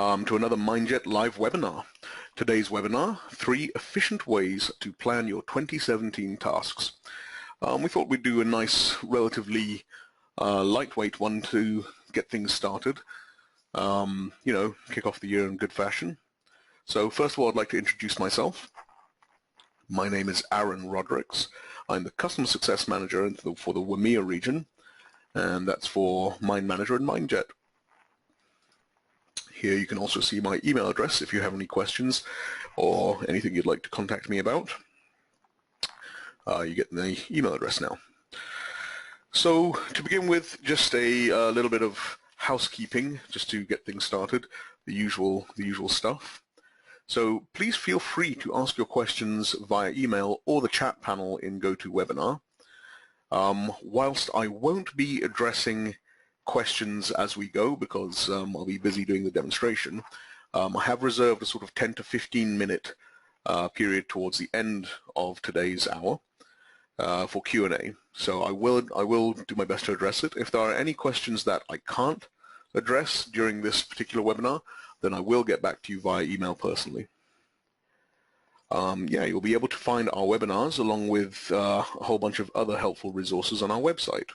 to another MindJet live webinar. Today's webinar, 3 efficient ways to plan your 2017 tasks. We thought we'd do a nice, relatively lightweight one to get things started. Kick off the year in good fashion. So first of all, I'd like to introduce myself. My name is Aaron Rodericks. I'm the Customer Success Manager for the WEMEA region, and that's for MindManager and MindJet. Here you can also see my email address if you have any questions or anything you'd like to contact me about. You get the email address now. So to begin with, just a little bit of housekeeping just to get things started, the usual stuff. So please feel free to ask your questions via email or the chat panel in GoToWebinar. Whilst I won't be addressing questions as we go because I'll be busy doing the demonstration, I have reserved a sort of 10 to 15 minute period towards the end of today's hour for Q&A. So I will do my best to address it. If there are any questions that I can't address during this particular webinar, then I will get back to you via email personally. You'll be able to find our webinars along with a whole bunch of other helpful resources on our website.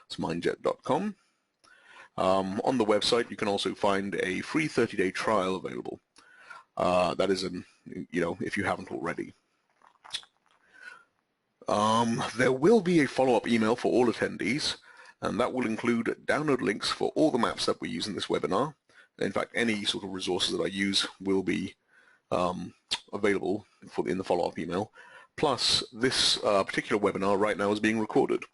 It's mindjet.com. On the website, you can also find a free 30-day trial available. That is, if you haven't already. There will be a follow-up email for all attendees, and that will include download links for all the maps that we use in this webinar. In fact, any sort of resources that I use will be available in the follow-up email. Plus, this particular webinar right now is being recorded.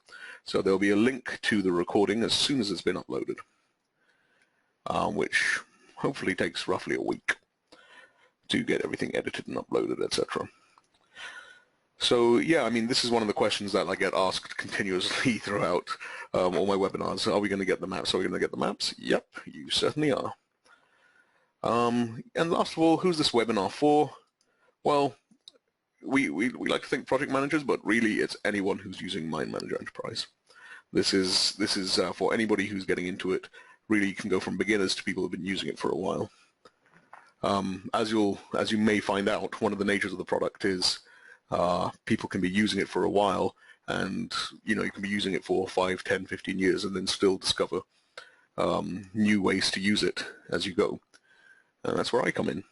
So there'll be a link to the recording as soon as it's been uploaded, which hopefully takes roughly a week to get everything edited and uploaded, etc. So yeah, this is one of the questions that I get asked continuously throughout all my webinars. Are we going to get the maps? Are we going to get the maps? Yep, you certainly are. And last of all, who's this webinar for? Well, we like to think project managers, but really it's anyone who's using MindManager Enterprise. This is for anybody who's getting into it. Really, you can go from beginners to people who've been using it for a while. As you may find out, one of the natures of the product is people can be using it for a while, and you can be using it for 5, 10, 15 years and then still discover new ways to use it as you go. And that's where I come in.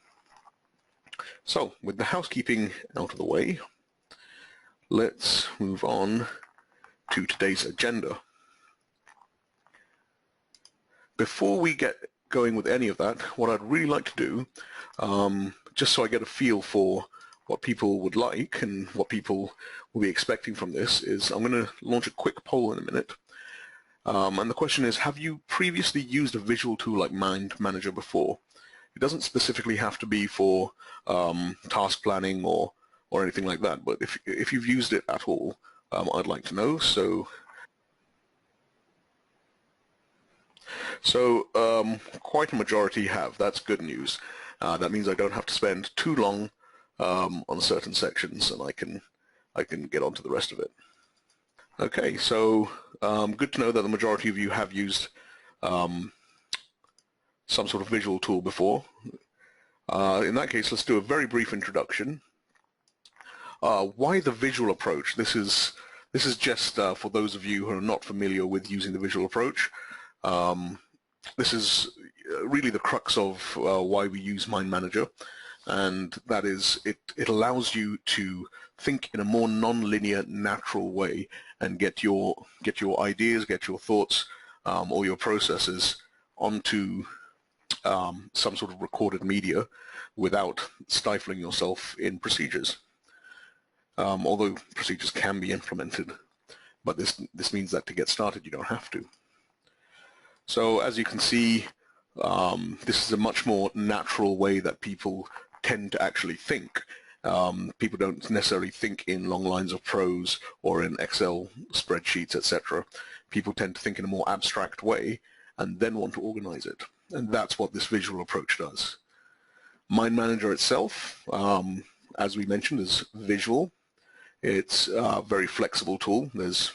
So with the housekeeping out of the way, let's move on to today's agenda. Before we get going with any of that, what I'd really like to do, just so I get a feel for what people would like and what people will be expecting from this, is I'm going to launch a quick poll in a minute. And the question is, have you previously used a visual tool like MindManager before? It doesn't specifically have to be for task planning or anything like that, but if you've used it at all, I'd like to know. So quite a majority have. That's good news. That means I don't have to spend too long on certain sections, and I can get on to the rest of it. Okay, so good to know that the majority of you have used some sort of visual tool before. In that case, let's do a very brief introduction. Why the visual approach? This is just for those of you who are not familiar with using the visual approach. This is really the crux of why we use MindManager, and that is it allows you to think in a more non-linear, natural way and get your ideas, get your thoughts or your processes onto some sort of recorded media without stifling yourself in procedures. Although procedures can be implemented, but this means that to get started you don't have to. So as you can see, this is a much more natural way that people tend to actually think. People don't necessarily think in long lines of prose or in Excel spreadsheets, etc. People tend to think in a more abstract way and then want to organize it. And that's what this visual approach does. MindManager itself, as we mentioned, is visual. It's a very flexible tool. There's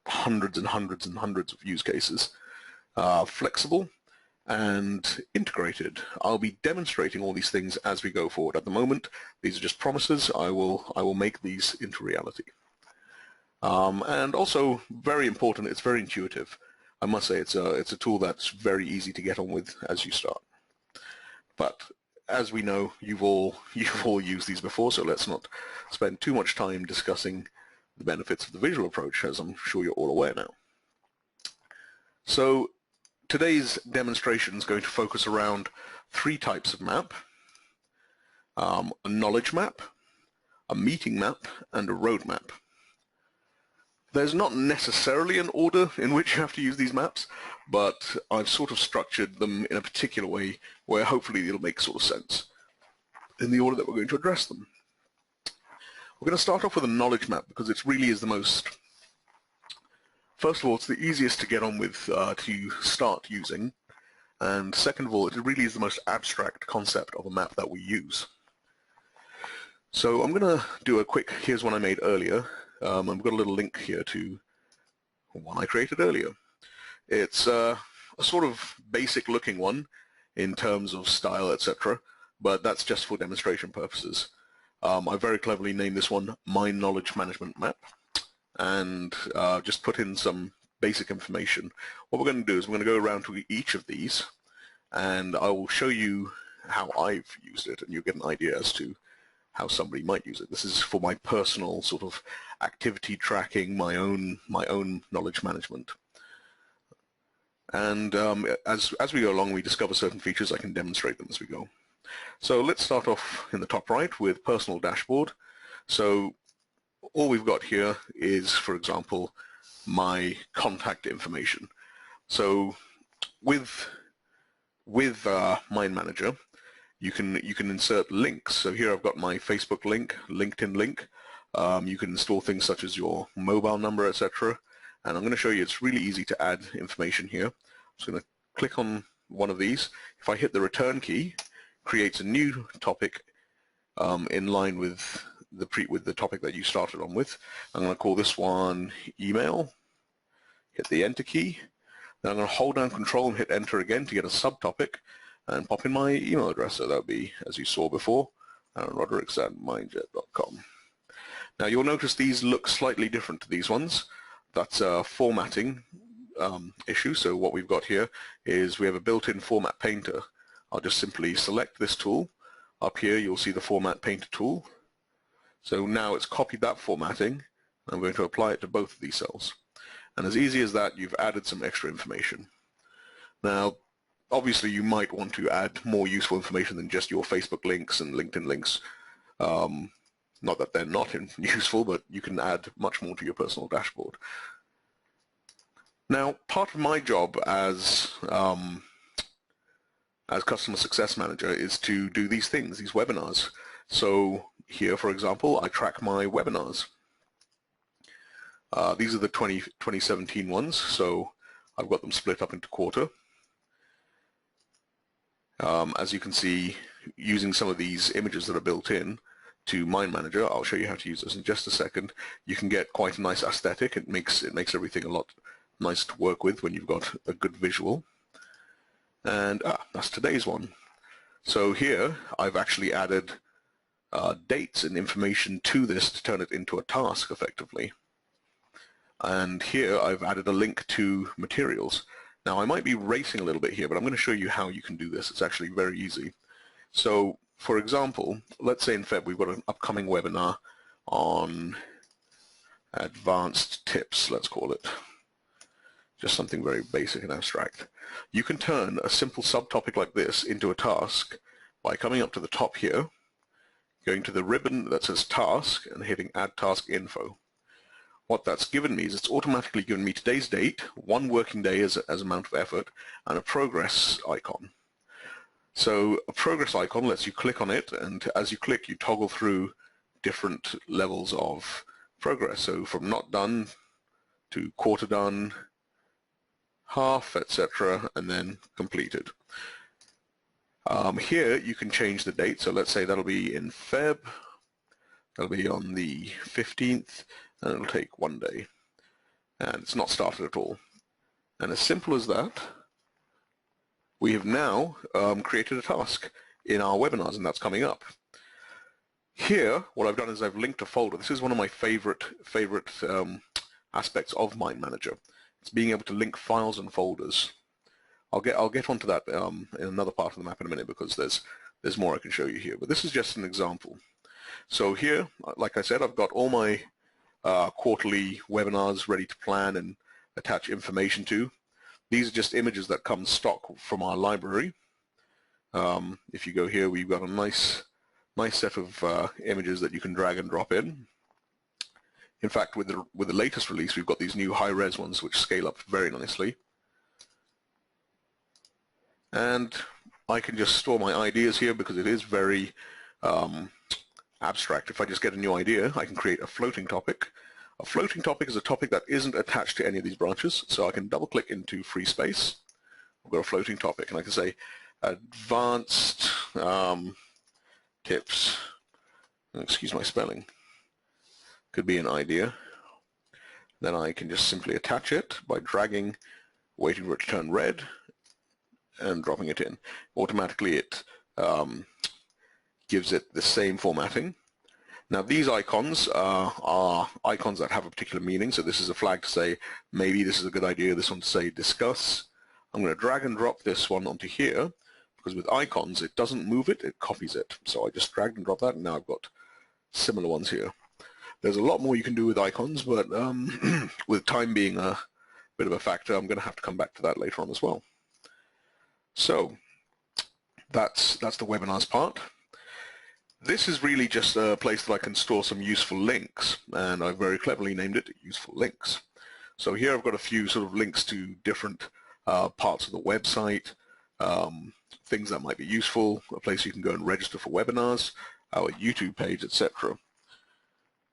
hundreds and hundreds and hundreds of use cases. Flexible, and integrated. I'll be demonstrating all these things as we go forward. At the moment, these are just promises. I will make these into reality. And also, very important, it's very intuitive. I must say it's a tool that's very easy to get on with as you start. But as we know, you've all used these before, so let's not spend too much time discussing the benefits of the visual approach, as I'm sure you're all aware now. So today's demonstration is going to focus around 3 types of map: a knowledge map, a meeting map, and a road map. There's not necessarily an order in which you have to use these maps, but I've sort of structured them in a particular way where hopefully it'll make sort of sense in the order that we're going to address them. We're going to start off with a knowledge map because it really is the most, first of all, it's the easiest to get on with to start using, and second of all, it really is the most abstract concept of a map that we use. So I'm going to do a quick, here's one I made earlier. I've got a little link here to one I created earlier. It's a sort of basic looking one in terms of style, etc., but that's just for demonstration purposes. I very cleverly named this one Mind Knowledge Management Map, and just put in some basic information. What we're going to do is we're going to go around to each of these, and I will show you how I've used it, and you'll get an idea as to how somebody might use it. This is for my personal sort of activity tracking, my own knowledge management. And as we go along, we discover certain features. I can demonstrate them as we go. So let's start off in the top right with personal dashboard. So all we've got here is, for example, my contact information. So with MindManager, you can insert links. So here I've got my Facebook link, LinkedIn link. You can install things such as your mobile number, etc. And I'm going to show you it's really easy to add information here. I'm just going to click on one of these. If I hit the return key, creates a new topic in line with the topic that you started on with. I'm going to call this one email. Hit the enter key. Then I'm going to hold down Control and hit enter again to get a subtopic, and pop in my email address. So that would be, as you saw before, aaronroderick's@mindjet.com. Now you'll notice these look slightly different to these ones. That's a formatting issue. So what we've got here is we have a built-in format painter. I'll just simply select this tool. Up here you'll see the format painter tool. So now it's copied that formatting. I'm going to apply it to both of these cells. And as easy as that, you've added some extra information. Now, obviously, you might want to add more useful information than just your Facebook links and LinkedIn links. Not that they're not useful, but you can add much more to your personal dashboard. Now, part of my job as Customer Success Manager is to do these things, these webinars. So here, for example, I track my webinars. These are the 2017 ones, so I've got them split up into quarter. As you can see, using some of these images that are built in to MindManager, I'll show you how to use this in just a second. You can get quite a nice aesthetic. It makes everything a lot nice to work with when you've got a good visual. And that's today's one. So here I've actually added dates and information to this to turn it into a task effectively. And here I've added a link to materials. Now I might be racing a little bit here, but I'm going to show you how you can do this. It's actually very easy. So for example, let's say in Feb we've got an upcoming webinar on advanced tips, let's call it. Just something very basic and abstract. You can turn a simple subtopic like this into a task by coming up to the top here, going to the ribbon that says task and hitting add task info. What that's given me is it's automatically given me today's date, one working day as amount of effort, and a progress icon. So a progress icon lets you click on it, and as you click, you toggle through different levels of progress. So from not done to quarter done, half, etc., and then completed. Here you can change the date. So let's say that'll be in Feb. That'll be on the 15th, and it'll take 1 day. And it's not started at all. And as simple as that, we have now created a task in our webinars, and that's coming up. Here, what I've done is I've linked a folder. This is one of my favorite aspects of MindManager. It's being able to link files and folders. I'll get onto that in another part of the map in a minute, because there's more I can show you here. But this is just an example. So here, like I said, I've got all my quarterly webinars ready to plan and attach information to. These are just images that come stock from our library. If you go here, we've got a nice set of images that you can drag and drop in. In fact, with the latest release, we've got these new high-res ones which scale up very nicely. And I can just store my ideas here because it is very abstract. If I just get a new idea, I can create a floating topic. A floating topic is a topic that isn't attached to any of these branches, so I can double-click into free space. I've got a floating topic, and I can say advanced tips, excuse my spelling, could be an idea. Then I can just simply attach it by dragging, waiting for it to turn red, and dropping it in. Automatically it gives it the same formatting. Now these icons are icons that have a particular meaning, so this is a flag to say maybe this is a good idea, this one to say discuss. I'm going to drag and drop this one onto here, because with icons it doesn't move it, it copies it. So I just dragged and dropped that, and now I've got similar ones here. There's a lot more you can do with icons, but with time being a bit of a factor, I'm going to have to come back to that later on as well. So that's the webinars part. This is really just a place that I can store some useful links, and I've very cleverly named it useful links. So here I've got a few sort of links to different parts of the website, things that might be useful, a place you can go and register for webinars, our YouTube page, etc.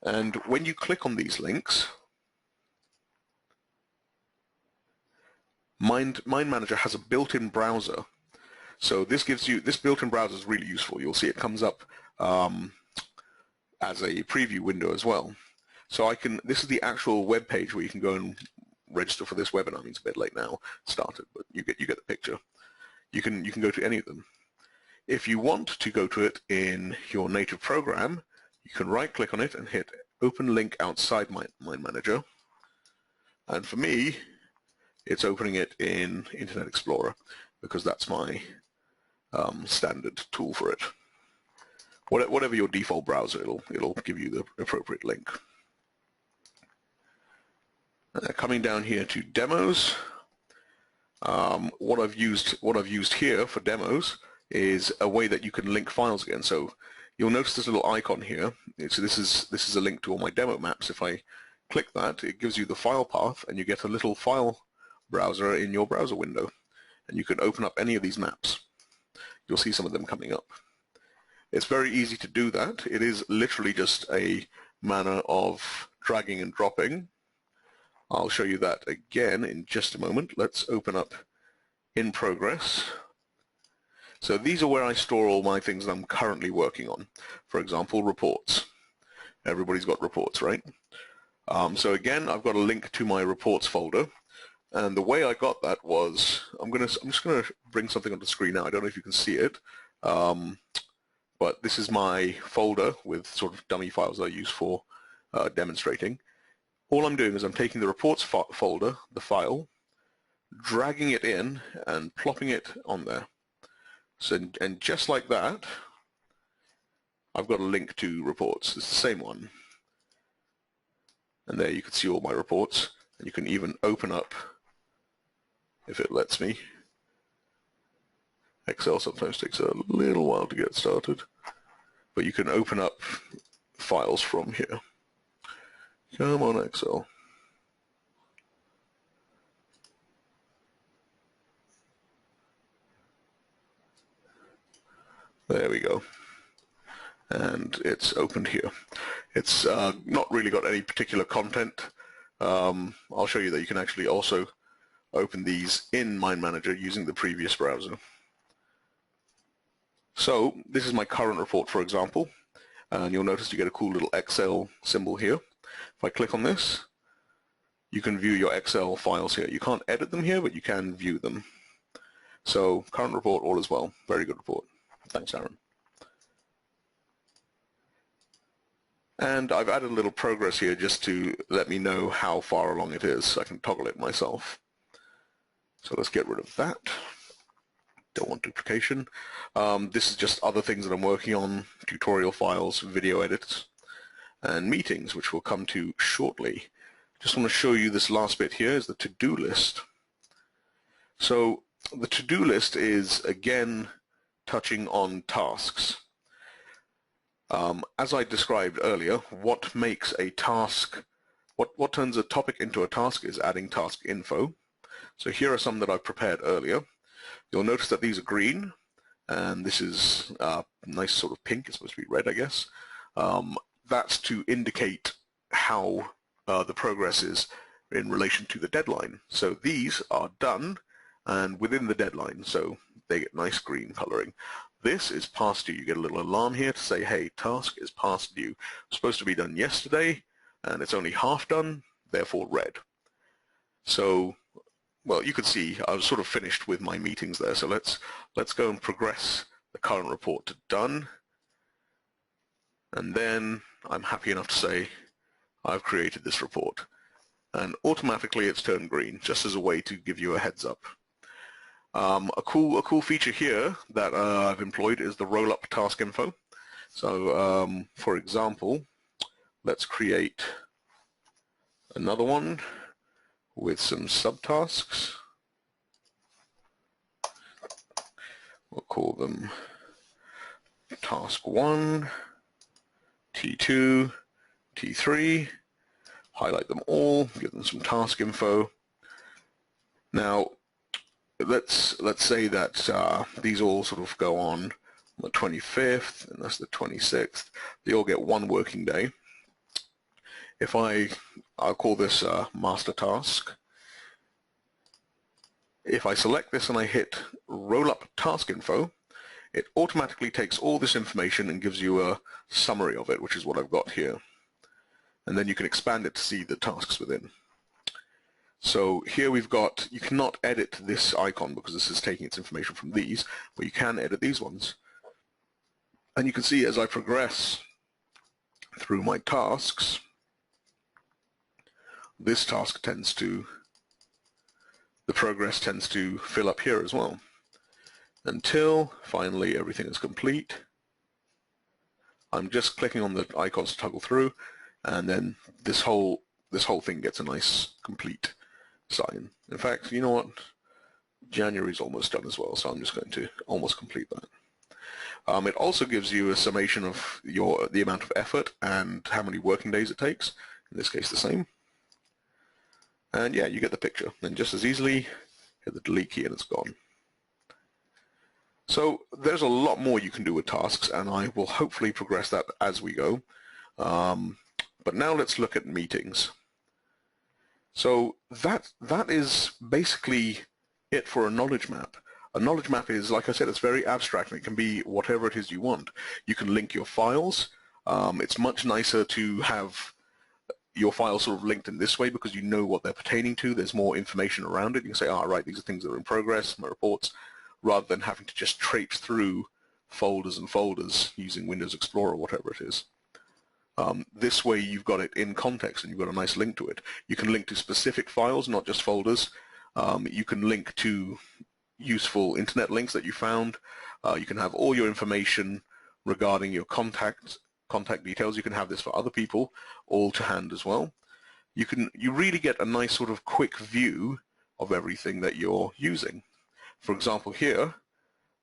And when you click on these links, MindManager has a built-in browser. So this built-in browser is really useful. You'll see it comes up as a preview window as well. So this is the actual web page where you can go and register for this webinar. I mean, it's a bit late now, started, but you get the picture. You can go to any of them. If you want to go to it in your native program, you can right-click on it and hit Open Link outside MindManager. And for me, it's opening it in Internet Explorer, because that's my standard tool for it. Whatever your default browser, it'll give you the appropriate link. Coming down here to demos, what I've used here for demos is a way that you can link files again. So you'll notice this little icon here. So this is a link to all my demo maps. If I click that, it gives you the file path, and you get a little file browser in your browser window, and you can open up any of these maps. You'll see some of them coming up. It's very easy to do that. It is literally just a manner of dragging and dropping. I'll show you that again in just a moment. Let's open up In Progress. So these are where I store all my things that I'm currently working on. For example, reports. Everybody's got reports, right? So again, I've got a link to my reports folder. And the way I got that was, I'm just gonna bring something on the screen now. I don't know if you can see it, but this is my folder with sort of dummy files that I use for demonstrating. All I'm doing is I'm taking the reports folder, the file, dragging it in and plopping it on there. So, and just like that, I've got a link to reports. It's the same one. And there you can see all my reports, and you can even open up, if it lets me. Excel sometimes takes a little while to get started, but you can open up files from here. Come on, Excel. There we go. And it's opened here. It's not really got any particular content. I'll show you that you can actually also open these in MindManager using the previous browser. So this is my current report, for example, and you'll notice you get a cool little Excel symbol here. If I click on this, you can view your Excel files here. You can't edit them here, but you can view them. So current report, all is well. Very good report. Thanks, Aaron. And I've added a little progress here just to let me know how far along it is, so I can toggle it myself. So let's get rid of that. Don't want duplication. This is just other things that I'm working on, tutorial files, video edits, and meetings, which we'll come to shortly. Just want to show you this last bit here is the to-do list. So the to-do list is, again, touching on tasks. As I described earlier, what makes a task, what turns a topic into a task is adding task info. So here are some that I've prepared earlier. You'll notice that these are green, and this is nice sort of pink. It's supposed to be red, I guess. That's to indicate how the progress is in relation to the deadline. So these are done and within the deadline, so they get nice green coloring. This is past due. You get a little alarm here to say, hey, task is past due. It's supposed to be done yesterday, and it's only half done, therefore red. So, well, you can see I was sort of finished with my meetings there, so let's go and progress the current report to done. And then I'm happy enough to say I've created this report. And automatically it's turned green, just as a way to give you a heads up. A cool feature here that I've employed is the roll-up task info. So, for example, let's create another one with some subtasks. We'll call them task 1, T2, T3. Highlight them all, give them some task info. Now, let's say that these all sort of go on the 25th, and that's the 26th. They all get one working day. If I'll call this master task. If I select this and I hit roll up task info, it automatically takes all this information and gives you a summary of it, which is what I've got here. And then you can expand it to see the tasks within. So here we've got, you cannot edit this icon because this is taking its information from these, but you can edit these ones. And you can see as I progress through my tasks, this task tends to, the progress tends to fill up here as well, until finally everything is complete. I'm just clicking on the icons to toggle through, and then this whole thing gets a nice complete sign. In fact, you know what? January's almost done as well, so I'm just going to almost complete that. It also gives you a summation of the amount of effort and how many working days it takes. In this case, the same. And yeah, you get the picture. Then just as easily, hit the delete key and it's gone. So there's a lot more you can do with tasks, and I will hopefully progress that as we go. But now let's look at meetings. So that is basically it for a knowledge map. A knowledge map is, like I said, it's very abstract, and it can be whatever it is you want. You can link your files. It's much nicer to have your files sort of linked in this way because you know what they're pertaining to. There's more information around it. You can say, oh, right, these are things that are in progress, my reports, rather than having to just traipse through folders and folders using Windows Explorer or whatever it is. This way you've got it in context and you've got a nice link to it. You can link to specific files, not just folders. You can link to useful internet links that you found. You can have all your information regarding your contact details. You can have this for other people all to hand as well. You really get a nice sort of quick view of everything that you're using. For example, here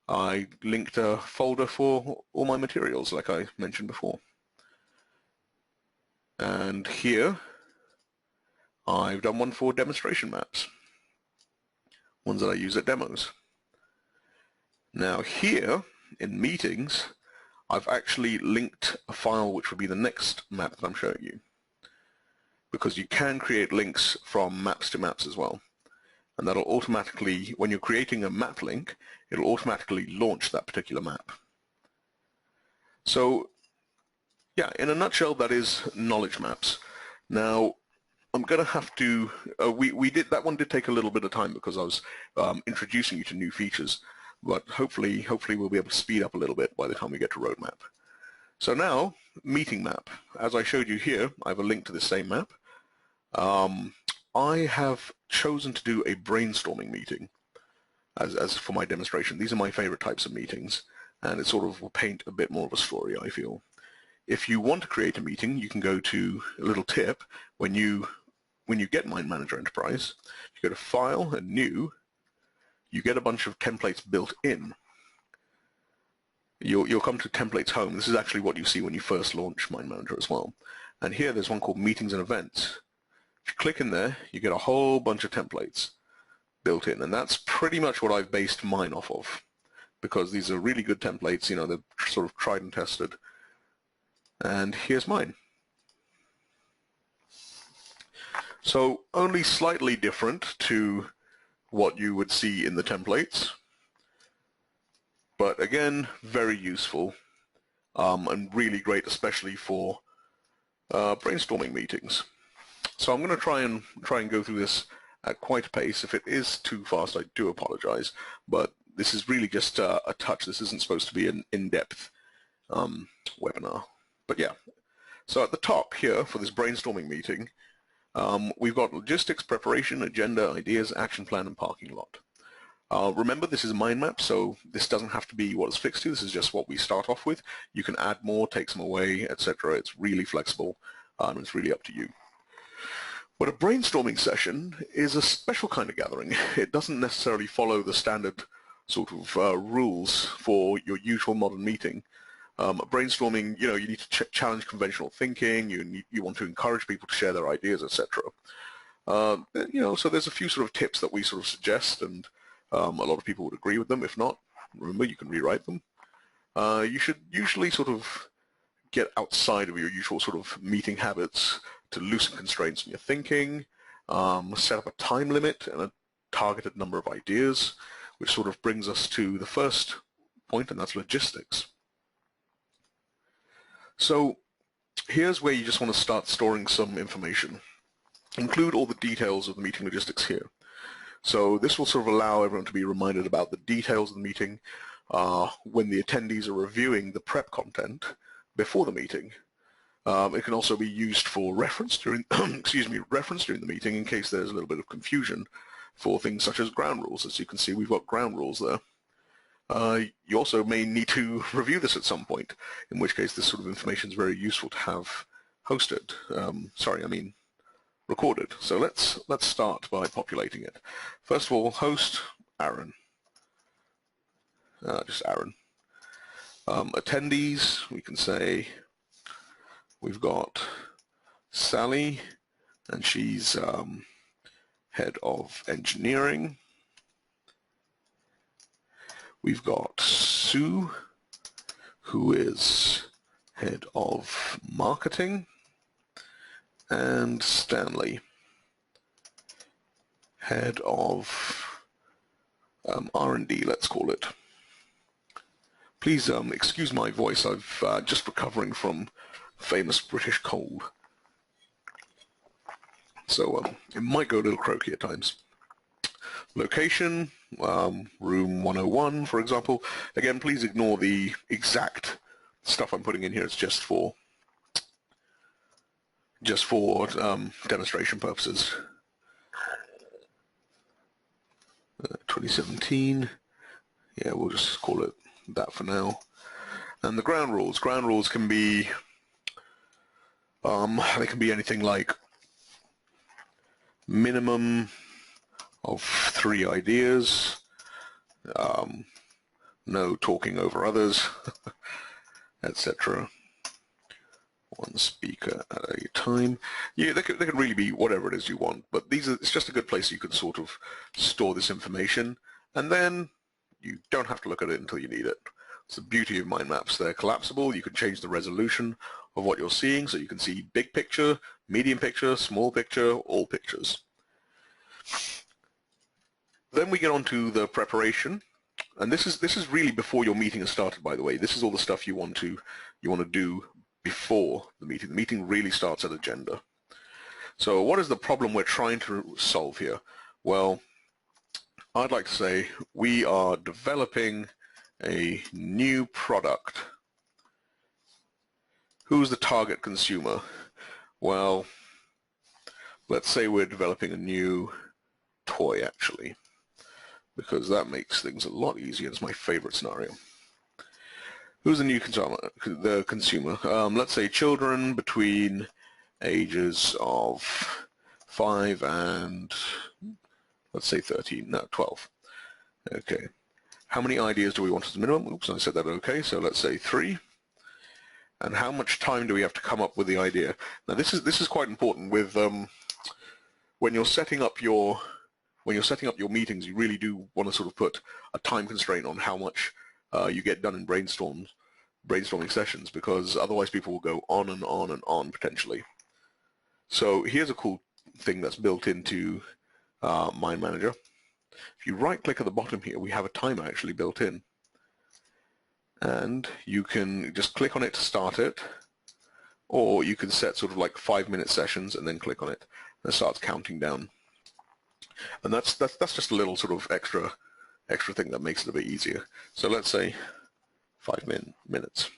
I linked a folder for all my materials like I mentioned before. And here I've done one for demonstration maps, ones that I use at demos. Now here in meetings, I've actually linked a file which would be the next map that I'm showing you, because you can create links from maps to maps as well. And that'll automatically, when you're creating a map link, it'll automatically launch that particular map. So yeah, in a nutshell, that is knowledge maps. Now, I'm going to have to, that one did take a little bit of time because I was introducing you to new features, but hopefully we'll be able to speed up a little bit by the time we get to roadmap. So now, meeting map. As I showed you here, I have a link to the same map. I have chosen to do a brainstorming meeting as for my demonstration. These are my favorite types of meetings, and it sort of will paint a bit more of a story, I feel. If you want to create a meeting, you can go to a little tip. When you get MindManager Enterprise, you go to File and New, you get a bunch of templates built in. You'll come to Templates Home. This is actually what you see when you first launch MindManager as well. And here there's one called Meetings and Events. If you click in there, you get a whole bunch of templates built in, and that's pretty much what I've based mine off of, because these are really good templates. You know, they're sort of tried and tested. And here's mine. So only slightly different to what you would see in the templates, but again, very useful and really great, especially for brainstorming meetings. So I'm going to try and go through this at quite a pace. If it is too fast, I do apologize, but this is really just a touch. This isn't supposed to be an in-depth webinar. But yeah, so at the top here for this brainstorming meeting, we've got logistics, preparation, agenda, ideas, action plan, and parking lot. Remember, this is a mind map, so this doesn't have to be what it's fixed to. This is just what we start off with. You can add more, take some away, etc. It's really flexible, and it's really up to you. But a brainstorming session is a special kind of gathering. It doesn't necessarily follow the standard sort of rules for your usual modern meeting. Brainstorming, you know, you need to challenge conventional thinking. You want to encourage people to share their ideas, etc. You know, so there's a few sort of tips that we sort of suggest, and a lot of people would agree with them. If not, remember, you can rewrite them. You should usually sort of get outside of your usual sort of meeting habits to loosen constraints in your thinking, set up a time limit and a targeted number of ideas, which sort of brings us to the first point, and that's logistics. So here's where you just want to start storing some information. Include all the details of the meeting logistics here. So this will sort of allow everyone to be reminded about the details of the meeting when the attendees are reviewing the prep content before the meeting. It can also be used for reference during, reference during the meeting in case there's a little bit of confusion for things such as ground rules. As you can see, we've got ground rules there. You also may need to review this at some point, in which case this sort of information is very useful to have hosted. Recorded. So let's start by populating it. First of all, host Aaron. Just Aaron. Attendees, we can say we've got Sally, and she's head of engineering. We've got Sue, who is head of marketing, and Stanley, head of R&D, let's call it. Please excuse my voice. I've just recovering from famous British cold, so it might go a little croaky at times. Location, room 101, for example. Again, please ignore the exact stuff I'm putting in here. It's just for demonstration purposes. 2017. Yeah, we'll just call it that for now. And the ground rules. Ground rules can be they can be anything like minimum of 3 ideas, no talking over others, etc. 1 speaker at a time. Yeah, they can really be whatever it is you want, but it's just a good place you can sort of store this information, and then you don't have to look at it until you need it. It's the beauty of mind maps. They're collapsible. You can change the resolution of what you're seeing, so you can see big picture, medium picture, small picture, all pictures. Then we get on to the preparation, and this is really before your meeting has started, by the way. This is all the stuff you want to do before the meeting. The meeting really starts at agenda. So what is the problem we're trying to solve here? Well, I'd like to say we are developing a new product. Who's the target consumer? Well, let's say we're developing a new toy, actually, because that makes things a lot easier. It's my favorite scenario. Who's the new consumer? The consumer. Let's say children between ages of 5 and, let's say 13, no, 12. Okay. How many ideas do we want as a minimum? Oops, I said that okay, so let's say 3. And how much time do we have to come up with the idea? Now this is quite important with when you're setting up your meetings, you really do want to sort of put a time constraint on how much you get done in brainstorming sessions, because otherwise people will go on and on and on potentially. So here's a cool thing that's built into MindManager. If you right-click at the bottom here, we have a timer actually built in. And you can just click on it to start it, or you can set sort of like 5-minute sessions and then click on it, and it starts counting down. And that's just a little sort of extra thing that makes it a bit easier. So let's say 5 minutes.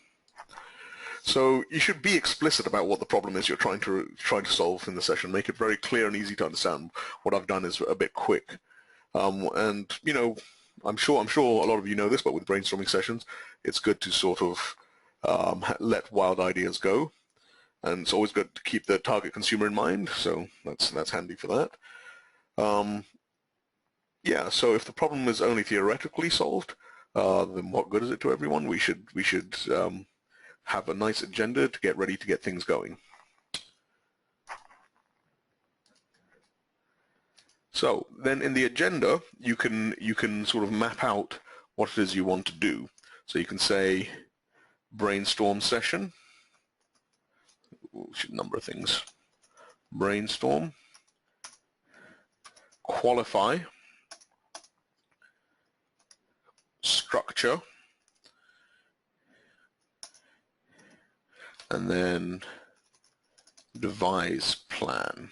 So you should be explicit about what the problem is you're trying to solve in the session. Make it very clear and easy to understand. What I've done is a bit quick, and you know, I'm sure a lot of you know this, but with brainstorming sessions, it's good to sort of let wild ideas go, and it's always good to keep the target consumer in mind. So that's handy for that. Yeah. So if the problem is only theoretically solved, then what good is it to everyone? We should have a nice agenda to get ready to get things going. So then in the agenda, you can sort of map out what it is you want to do. So you can say brainstorm session, a number of things, brainstorm, qualify, structure, and then devise plan.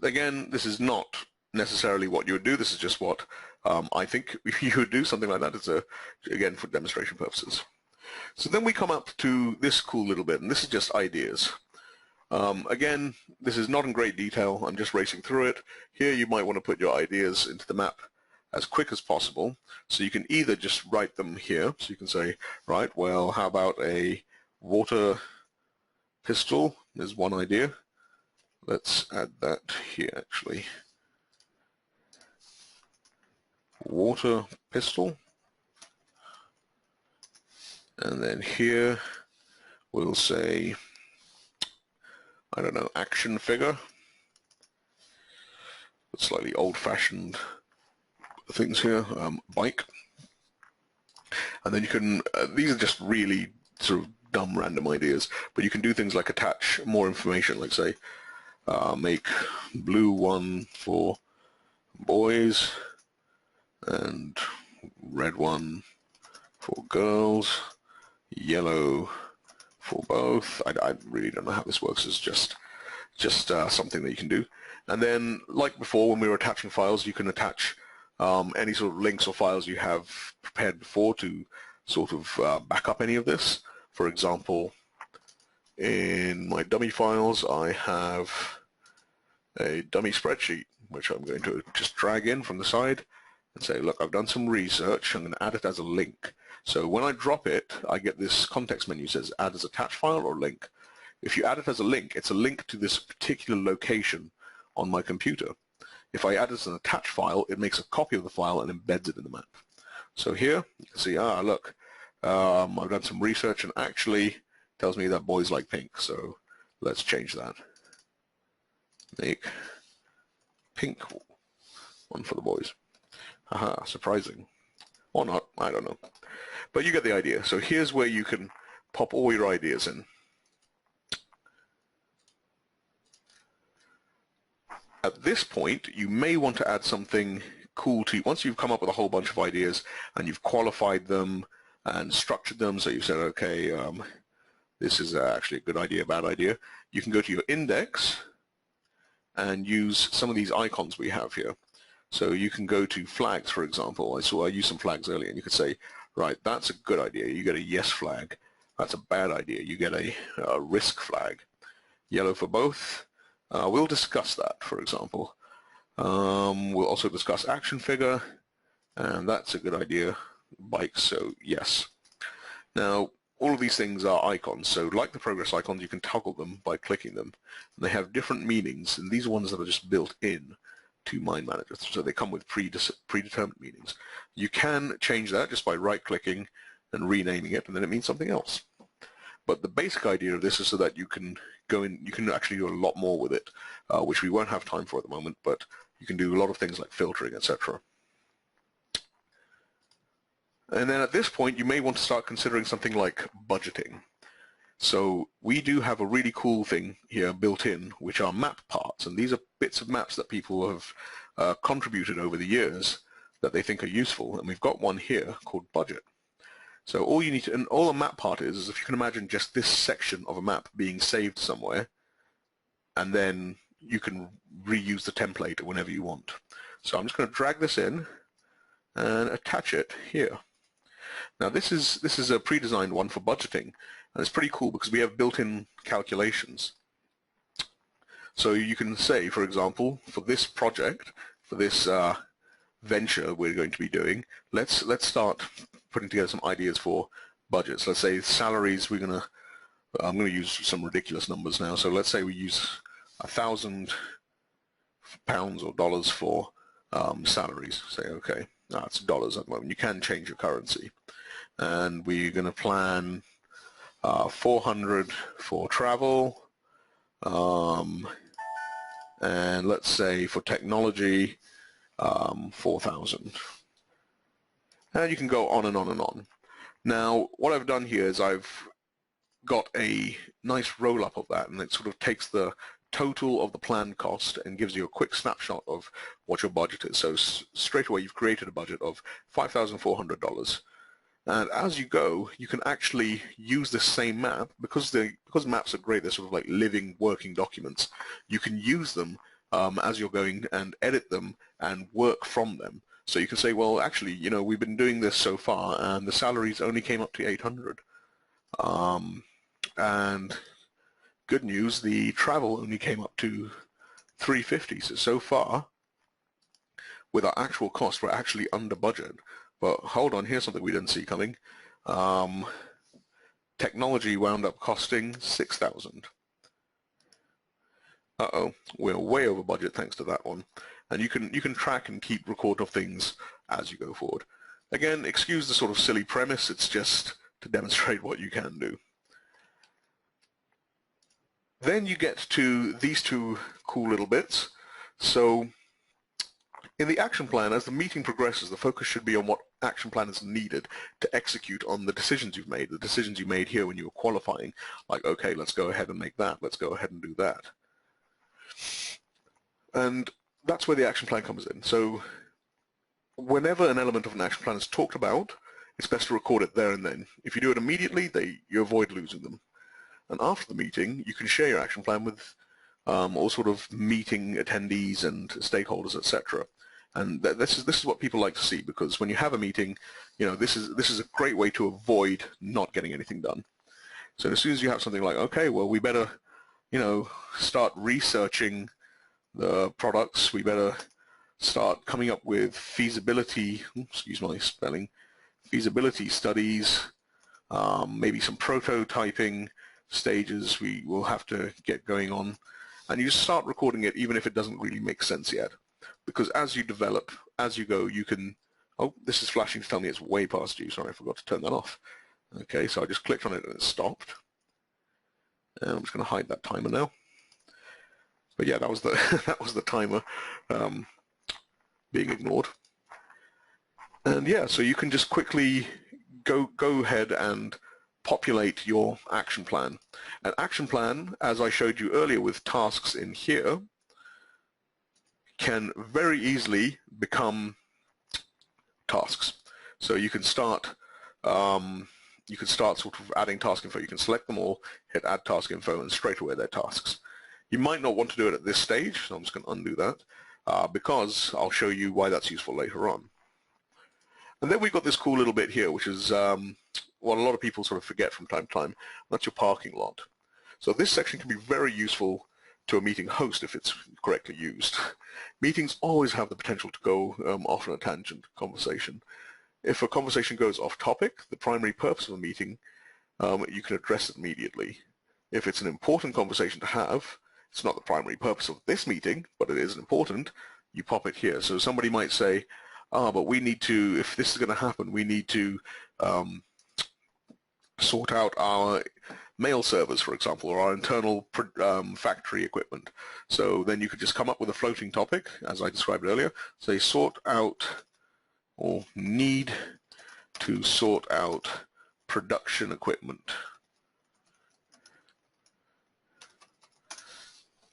Again, this is not necessarily what you would do. This is just what I think you would do, something like that. It's again for demonstration purposes. So then we come up to this cool little bit, and this is just ideas. Again, this is not in great detail. I'm just racing through it. Here you might want to put your ideas into the map as quick as possible. So you can either just write them here. So you can say, right, well, how about a water pistol is one idea. Let's add that here actually. Water pistol. And then here we'll say, I don't know, action figure. Slightly old-fashioned things here. Bike. And then you can, these are just really sort of dumb random ideas, but you can do things like attach more information, like say, make blue one for boys and red one for girls, yellow for both. I really don't know how this works. It's just something that you can do. And then, like before, when we were attaching files, you can attach any sort of links or files you have prepared before to sort of back up any of this. For example, in my dummy files, I have a dummy spreadsheet, which I'm going to just drag in from the side and say, look, I've done some research. I'm going to add it as a link. So when I drop it, I get this context menu that says add as attached file or link. If you add it as a link, it's a link to this particular location on my computer. If I add it as an attached file, it makes a copy of the file and embeds it in the map. So here, you can see, look, I've done some research and actually tells me that boys like pink. So let's change that. Make pink one for the boys. Haha, surprising. Or not, I don't know. But you get the idea. So here's where you can pop all your ideas in. At this point, you may want to add something cool to, once you've come up with a whole bunch of ideas and you've qualified them and structured them, so you said, okay, this is actually a good idea, bad idea, you can go to your index and use some of these icons we have here. So you can go to flags, for example. I used some flags earlier, and you could say, right, that's a good idea. You get a yes flag. That's a bad idea. You get a risk flag. Yellow for both. We'll discuss that, for example. We'll also discuss action figure, and that's a good idea. Bikes, so yes. Now, all of these things are icons, so like the progress icons, you can toggle them by clicking them. And they have different meanings, and these are ones that are just built in to MindManager, so they come with predetermined meanings. You can change that just by right-clicking and renaming it, and then it means something else. But the basic idea of this is so that you can go in, you can actually do a lot more with it, which we won't have time for at the moment, but you can do a lot of things like filtering, etc. And then at this point, you may want to start considering something like budgeting. So we do have a really cool thing here built in, which are map parts, and these are bits of maps that people have contributed over the years that they think are useful, and we've got one here called budget. So all you need to, and all a map part is if you can imagine just this section of a map being saved somewhere, and then you can reuse the template whenever you want. So I'm just going to drag this in and attach it here. Now this is a pre-designed one for budgeting, and it's pretty cool because we have built-in calculations. So you can say, for example, for this project, for this venture we're going to be doing, let's start putting together some ideas for budgets. Let's say salaries. I'm going to use some ridiculous numbers now. So let's say we use £1,000 or dollars for salaries. Say okay, it's dollars at the moment. You can change your currency, and we're going to plan 400 for travel, and let's say for technology 4,000. And you can go on and on and on. Now, what I've done here is I've got a nice roll-up of that, and it sort of takes the total of the planned cost and gives you a quick snapshot of what your budget is. So straight away, you've created a budget of $5,400. And as you go, you can actually use the same map, because maps are great, they're sort of like living, working documents. You can use them as you're going and edit them and work from them. So you can say, well, actually, you know, we've been doing this so far, and the salaries only came up to 800. And good news, the travel only came up to 350. So far, with our actual cost, we're actually under budget. But hold on, here's something we didn't see coming. Technology wound up costing 6,000. Uh-oh, we're way over budget thanks to that one. And you can track and keep record of things as you go forward. Again, excuse the sort of silly premise, it's just to demonstrate what you can do. Then you get to these two cool little bits. So in the action plan, as the meeting progresses, the focus should be on what action plan is needed to execute on the decisions you've made, the decisions you made here when you were qualifying, like, okay, let's go ahead and make that, let's go ahead and do that. And that's where the action plan comes in. So whenever an element of an action plan is talked about, it's best to record it there and then. If you do it immediately, you avoid losing them. And after the meeting, you can share your action plan with all sort of meeting attendees and stakeholders, etc. And this is what people like to see, because when you have a meeting, you know, this is a great way to avoid not getting anything done. So as soon as you have something like, okay, well, we better, you know, start researching the products, we better start coming up with feasibility, excuse my spelling, feasibility studies, maybe some prototyping stages we will have to get going on, and you start recording it even if it doesn't really make sense yet, because as you develop, as you go, you can, oh, this is flashing to tell me it's way past due, sorry, I forgot to turn that off. Okay, so I just clicked on it and it stopped, and I'm just going to hide that timer now. But yeah, that was the that was the timer being ignored. And yeah, so you can just quickly go ahead and populate your action plan. An action plan, as I showed you earlier with tasks in here, can very easily become tasks. So you can start sort of adding task info. You can select them all, hit add task info, and straight away they're tasks. You might not want to do it at this stage, so I'm just going to undo that because I'll show you why that's useful later on. And then we've got this cool little bit here, which is what a lot of people sort of forget from time to time. That's your parking lot. So this section can be very useful to a meeting host if it's correctly used. Meetings always have the potential to go off on a tangent conversation. If a conversation goes off topic, the primary purpose of a meeting, you can address it immediately. If it's an important conversation to have, it's not the primary purpose of this meeting, but it is important, you pop it here. So somebody might say, but we need to, if this is going to happen, we need to sort out our mail servers, for example, or our internal factory equipment. So then you could just come up with a floating topic, as I described earlier. Say sort out, or need to sort out production equipment.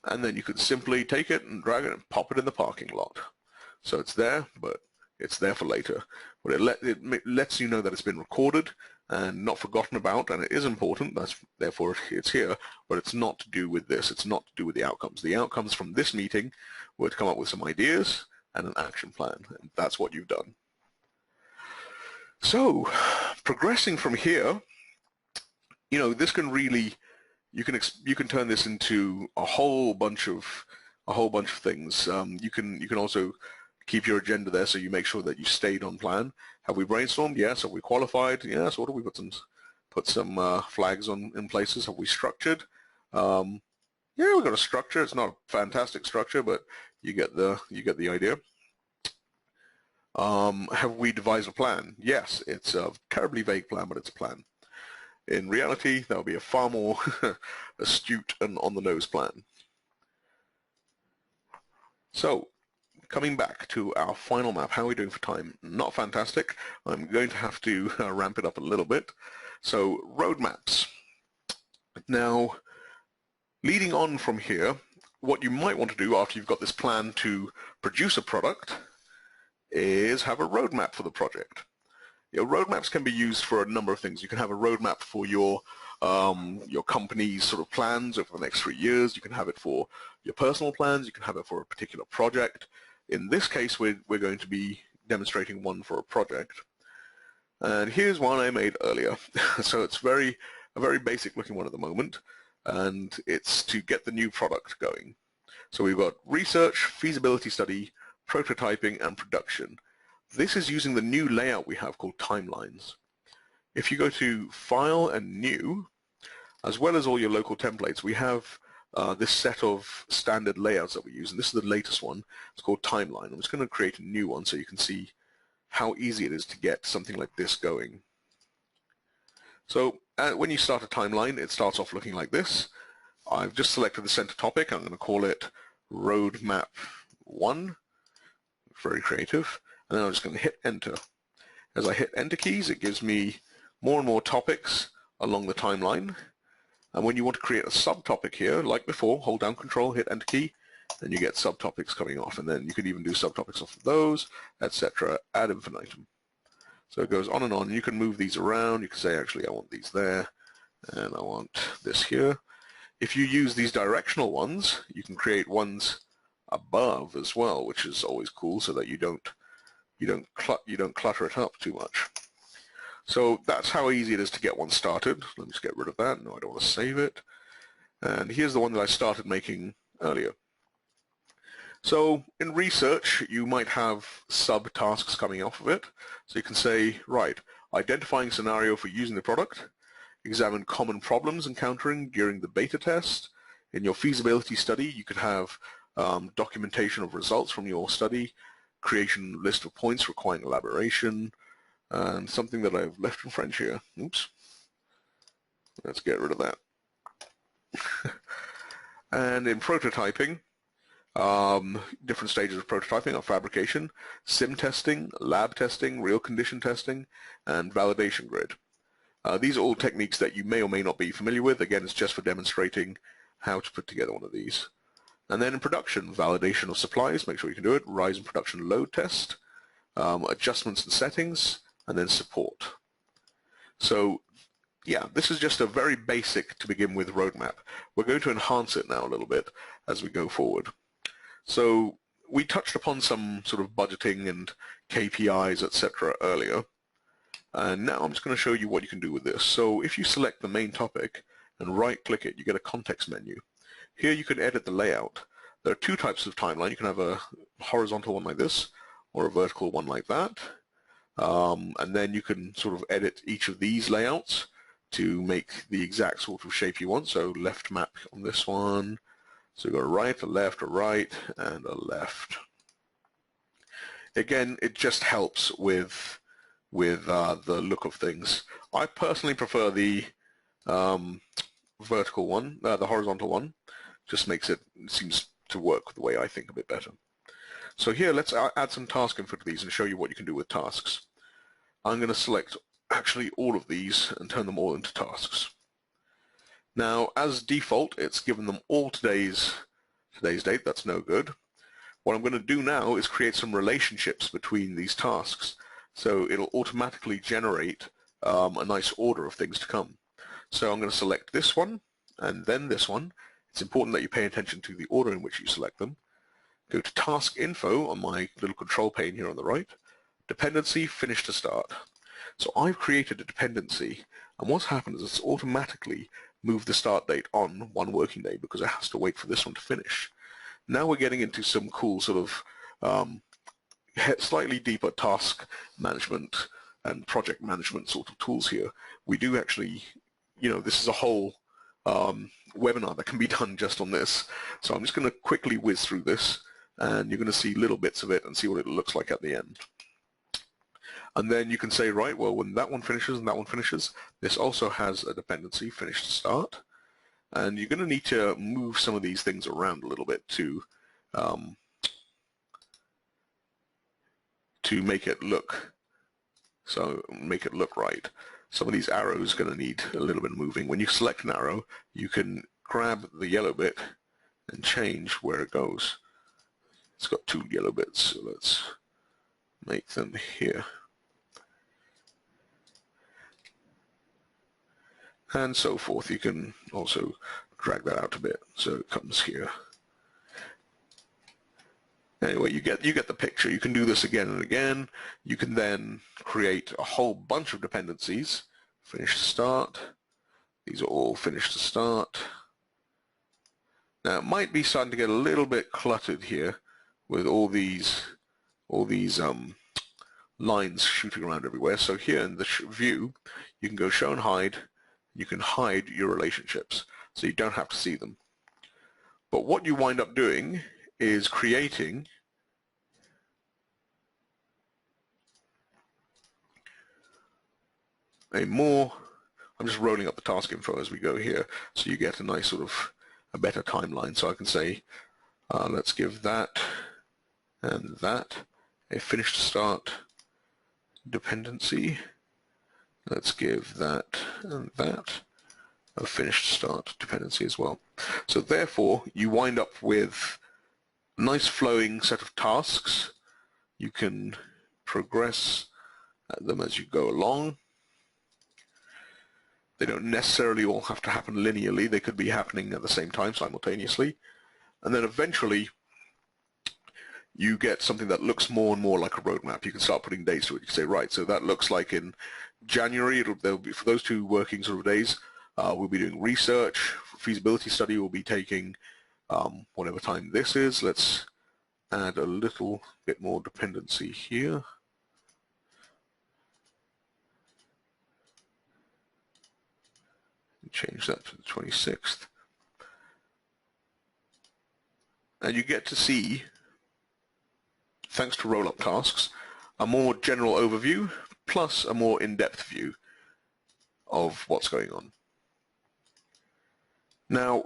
And then you could simply take it and drag it and pop it in the parking lot. So it's there, but it's there for later. But it lets you know that it's been recorded and not forgotten about, and it is important, therefore it's here, but it's not to do with this. It's not to do with the outcomes. The outcomes from this meeting were to come up with some ideas and an action plan, and that's what you've done. So, progressing from here, you know, this can really, you can turn this into a whole bunch of things. You can also keep your agenda there, so you make sure that you stayed on plan. Have we brainstormed? Yes. Have we qualified? Yes. What have we put some flags in places? Have we structured? Yeah, we've got a structure. It's not a fantastic structure, but you get the idea. Have we devised a plan? Yes. It's a terribly vague plan, but it's a plan. In reality, that would be a far more astute and on-the-nose plan. So, coming back to our final map, how are we doing for time? Not fantastic. I'm going to have to ramp it up a little bit. So, roadmaps. Now, leading on from here, what you might want to do after you've got this plan to produce a product is have a roadmap for the project. Your roadmaps can be used for a number of things. You can have a roadmap for your company's sort of plans over the next 3 years. You can have it for your personal plans. You can have it for a particular project. In this case, we're going to be demonstrating one for a project. And here's one I made earlier. So it's a very basic looking one at the moment, and it's to get the new product going. So we've got research, feasibility study, prototyping, and production. This is using the new layout we have called timelines. If you go to File and New, as well as all your local templates, we have this set of standard layouts that we use, and this is the latest one. It's called Timeline. I'm just going to create a new one so you can see how easy it is to get something like this going. So when you start a timeline, it starts off looking like this. I've just selected the center topic. I'm going to call it Roadmap 1. Very creative. And then I'm just going to hit Enter. As I hit Enter keys, it gives me more and more topics along the timeline. And when you want to create a subtopic here, like before, hold down Control, hit Enter key, and you get subtopics coming off. And then you can even do subtopics off of those, etc. ad infinitum. So it goes on and on. You can move these around. You can say, actually, I want these there, and I want this here. If you use these directional ones, you can create ones above as well, which is always cool, so that you don't clutter it up too much. So that's how easy it is to get one started. Let me just get rid of that. No, I don't want to save it. And here's the one that I started making earlier. So in research, you might have sub-tasks coming off of it. So you can say, right, identifying scenario for using the product, examine common problems encountering during the beta test. In your feasibility study, you could have documentation of results from your study, creation list of points requiring elaboration, and something that I've left in French here. Oops. Let's get rid of that. And in prototyping, different stages of prototyping are fabrication, sim testing, lab testing, real condition testing, and validation grid. These are all techniques that you may or may not be familiar with. Again, it's just for demonstrating how to put together one of these. And then in production, validation of supplies, make sure you can do it, rise in production load test, adjustments and settings, and then support. So yeah, this is just a very basic, to begin with, roadmap. We're going to enhance it now a little bit as we go forward. So we touched upon some sort of budgeting and KPIs, etc. earlier. And now I'm just going to show you what you can do with this. So if you select the main topic and right-click it, you get a context menu. Here you can edit the layout. There are two types of timeline. You can have a horizontal one like this or a vertical one like that. And then you can sort of edit each of these layouts to make the exact sort of shape you want. So left map on this one. So you've got a right, a left, a right, and a left. Again, it just helps with the look of things. I personally prefer the vertical one, the horizontal one. Just makes it seems to work the way I think a bit better. So here, let's add some task info to these and show you what you can do with tasks. I'm going to select actually all of these and turn them all into tasks. Now, as default, it's given them all today's date. That's no good. What I'm going to do now is create some relationships between these tasks. So it'll automatically generate a nice order of things to come. So I'm going to select this one and then this one. It's important that you pay attention to the order in which you select them. Go to Task Info on my little control pane here on the right. Dependency, Finish to Start. So I've created a dependency, and what's happened is it's automatically moved the start date on one working day because it has to wait for this one to finish. Now we're getting into some cool sort of slightly deeper task management and project management sort of tools here. We do actually, this is a whole webinar that can be done just on this. So I'm just going to quickly whiz through this, and you're going to see little bits of it and see what it looks like at the end. And then you can say, right, well, when that one finishes and that one finishes, this also has a dependency, Finish to Start. And you're going to need to move some of these things around a little bit to make it look right. Some of these arrows are going to need a little bit of moving. When you select an arrow, you can grab the yellow bit and change where it goes. It's got two yellow bits, so let's make them here. And so forth. You can also drag that out a bit so it comes here. Anyway, you get the picture. You can do this again and again. You can then create a whole bunch of dependencies. Finish to Start. These are all Finish to Start. Now it might be starting to get a little bit cluttered here with all these lines shooting around everywhere. So here in the view, you can go Show and Hide. You can hide your relationships, so you don't have to see them. But what you wind up doing is creating I'm just rolling up the task info as we go here, so you get a nice sort of a better timeline. So I can say, let's give that and that a Finish to Start dependency. Let's give that and that a Finish to Start dependency as well. So therefore, you wind up with a nice flowing set of tasks. You can progress at them as you go along. They don't necessarily all have to happen linearly. They could be happening at the same time simultaneously. And then eventually, you get something that looks more and more like a roadmap. You can start putting dates to it. You can say, right, so that looks like in January, there'll be, for those 2 working sort of days, we'll be doing research. For feasibility study, we'll be taking whatever time this is. Let's add a little bit more dependency here. And change that to the 26th. And you get to see, thanks to roll-up tasks, a more general overview plus a more in-depth view of what's going on. Now,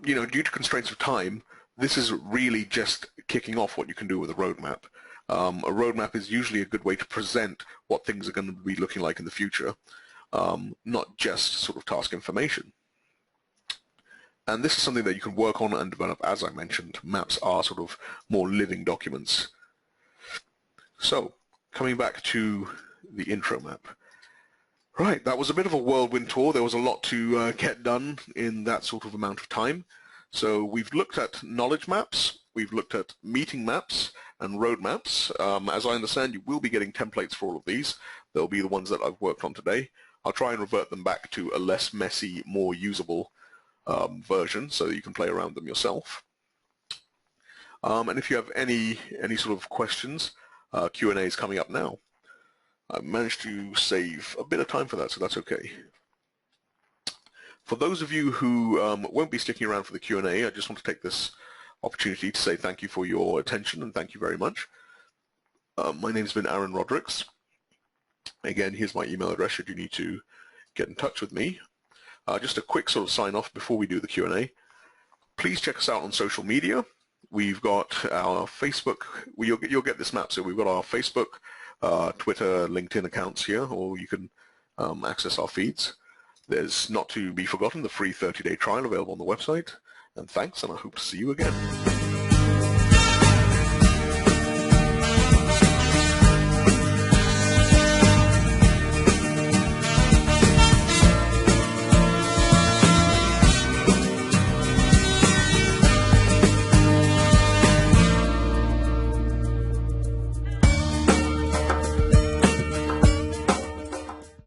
due to constraints of time, this is really just kicking off what you can do with a roadmap. A roadmap is usually a good way to present what things are going to be looking like in the future, not just sort of task information. And this is something that you can work on and develop. As I mentioned, maps are sort of more living documents. So, coming back to the intro map. Right, that was a bit of a whirlwind tour. There was a lot to get done in that sort of amount of time. So we've looked at knowledge maps, we've looked at meeting maps and road maps. As I understand, you will be getting templates for all of these. They'll be the ones that I've worked on today. I'll try and revert them back to a less messy, more usable version so that you can play around them yourself. And if you have any sort of questions, Q&A is coming up now. I've managed to save a bit of time for that, so that's okay. For those of you who won't be sticking around for the Q&A, I just want to take this opportunity to say thank you for your attention and thank you very much. My name's been Aaron Rodericks. Again, here's my email address should you need to get in touch with me. Just a quick sort of sign off before we do the Q&A. Please check us out on social media. We've got our Facebook, you'll get this map, so we've got our Facebook, Twitter, LinkedIn accounts here, or you can access our feeds. There's, not to be forgotten, the free 30-day trial available on the website. And thanks, and I hope to see you again.